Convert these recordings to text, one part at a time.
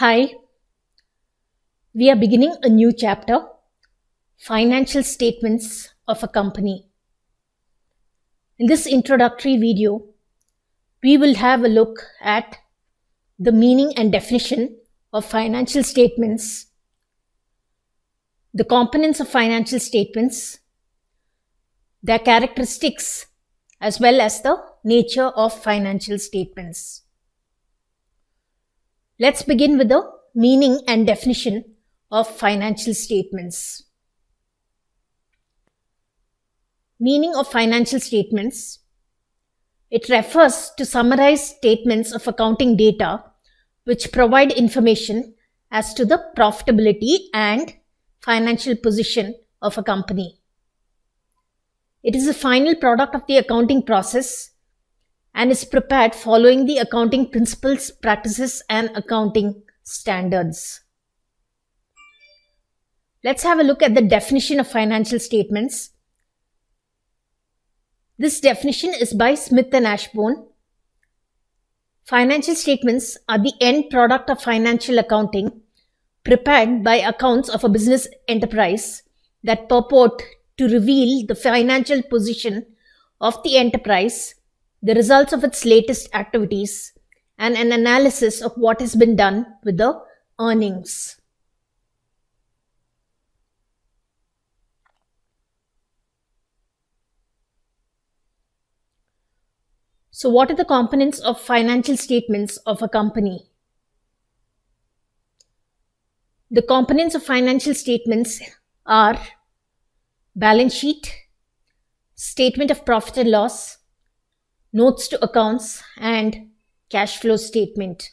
Hi, we are beginning a new chapter, Financial Statements of a Company. In this introductory video, we will have a look at the meaning and definition of financial statements, the components of financial statements, their characteristics, as well as the nature of financial statements. Let's begin with the meaning and definition of financial statements. Meaning of financial statements. It refers to summarized statements of accounting data which provide information as to the profitability and financial position of a company. It is a final product of the accounting process and is prepared following the accounting principles, practices, and accounting standards. Let's have a look at the definition of financial statements. This definition is by Smith and Ashbourne. Financial statements are the end product of financial accounting prepared by accounts of a business enterprise that purport to reveal the financial position of the enterprise, the results of its latest activities, and an analysis of what has been done with the earnings. So what are the components of financial statements of a company? The components of financial statements are balance sheet, statement of profit and loss, notes to accounts, and cash flow statement.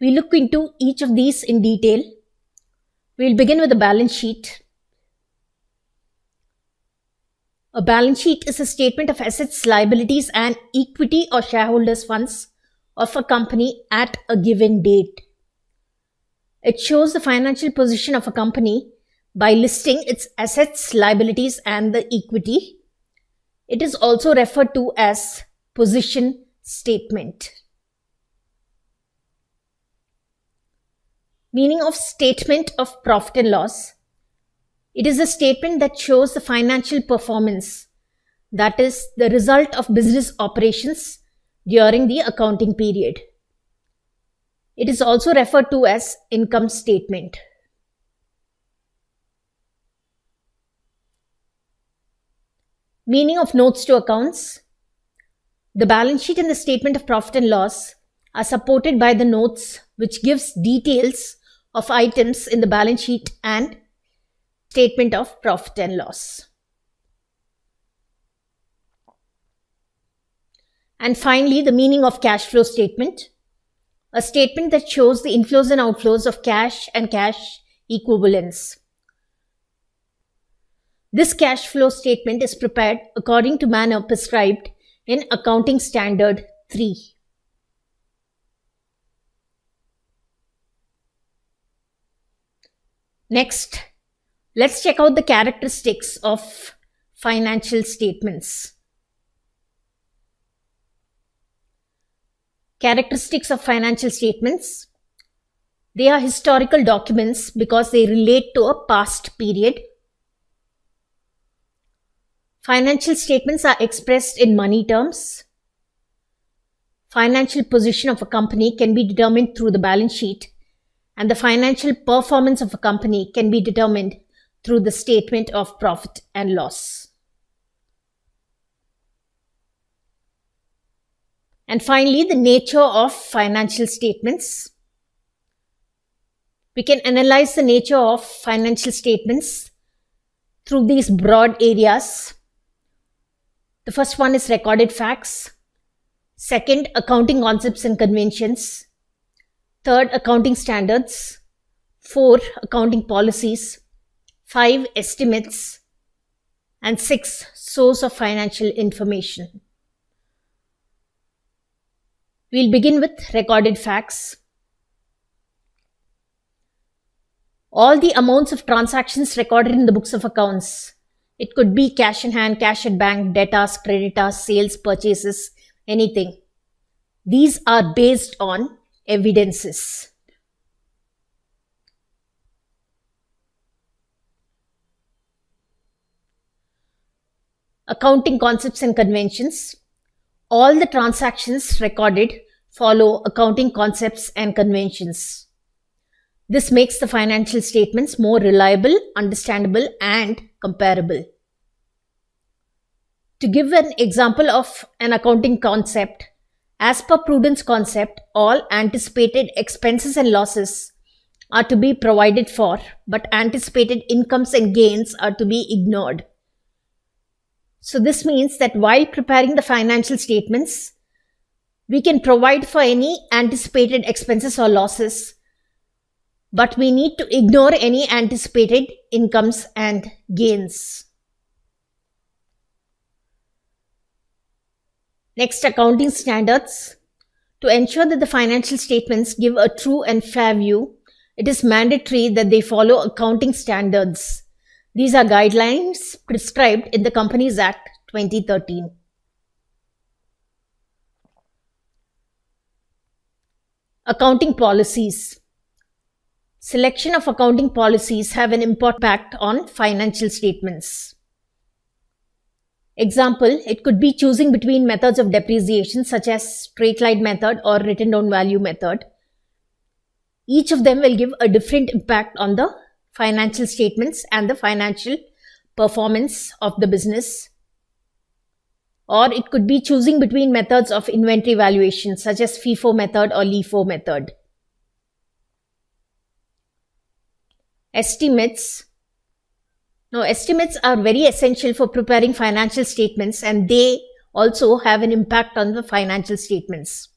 We look into each of these in detail. We'll begin with the balance sheet. A balance sheet is a statement of assets, liabilities, and equity or shareholders' funds of a company at a given date. It shows the financial position of a company by listing its assets, liabilities, and the equity. It is also referred to as position statement. Meaning of statement of profit and loss. It is a statement that shows the financial performance, that is, the result of business operations during the accounting period. It is also referred to as income statement. Meaning of notes to accounts. The balance sheet and the statement of profit and loss are supported by the notes, which gives details of items in the balance sheet and statement of profit and loss. And finally, the meaning of cash flow statement. A statement that shows the inflows and outflows of cash and cash equivalents. This cash flow statement is prepared according to manner prescribed in Accounting Standard 3. Next, let's check out the characteristics of financial statements. Characteristics of financial statements. They are historical documents because they relate to a past period. Financial statements are expressed in money terms. Financial position of a company can be determined through the balance sheet, and the financial performance of a company can be determined through the statement of profit and loss. And finally, the nature of financial statements. We can analyze the nature of financial statements through these broad areas. The first one is recorded facts. Second, accounting concepts and conventions. Third, accounting standards. 4, accounting policies. 5, estimates. And 6, source of financial information. We'll begin with recorded facts. All the amounts of transactions recorded in the books of accounts. It could be cash in hand, cash at bank, debtors, creditors, sales, purchases, anything. These are based on evidences. Accounting concepts and conventions. All the transactions recorded follow accounting concepts and conventions. This makes the financial statements more reliable, understandable, and comparable. To give an example of an accounting concept, as per prudence concept, all anticipated expenses and losses are to be provided for, but anticipated incomes and gains are to be ignored. So this means that while preparing the financial statements, we can provide for any anticipated expenses or losses, but we need to ignore any anticipated incomes and gains. Next, accounting standards. To ensure that the financial statements give a true and fair view, it is mandatory that they follow accounting standards. These are guidelines prescribed in the Companies Act 2013. Accounting policies. Selection of accounting policies have an important impact on financial statements. Example, it could be choosing between methods of depreciation such as straight line method or written down value method. Each of them will give a different impact on the financial statements and the financial performance of the business. Or it could be choosing between methods of inventory valuation such as FIFO method or LIFO method. Estimates. Now, estimates are very essential for preparing financial statements, and they also have an impact on the financial statements.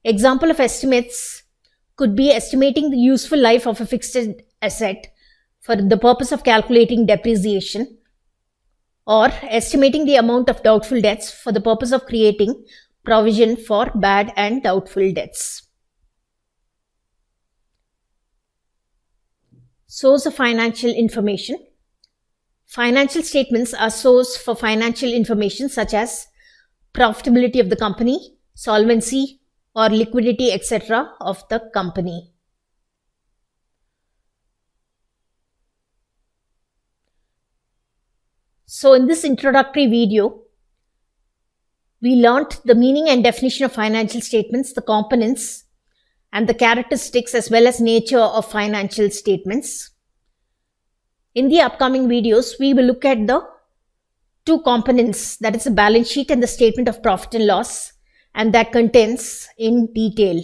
Example of estimates could be estimating the useful life of a fixed asset for the purpose of calculating depreciation, or estimating the amount of doubtful debts for the purpose of creating provision for bad and doubtful debts. Source of financial information. Financial statements are source for financial information such as profitability of the company, solvency or liquidity, etc. of the company. So in this introductory video, we learnt the meaning and definition of financial statements, the components and the characteristics as well as nature of financial statements. In the upcoming videos, we will look at the two components, that is the balance sheet and the statement of profit and loss, and that contains in detail.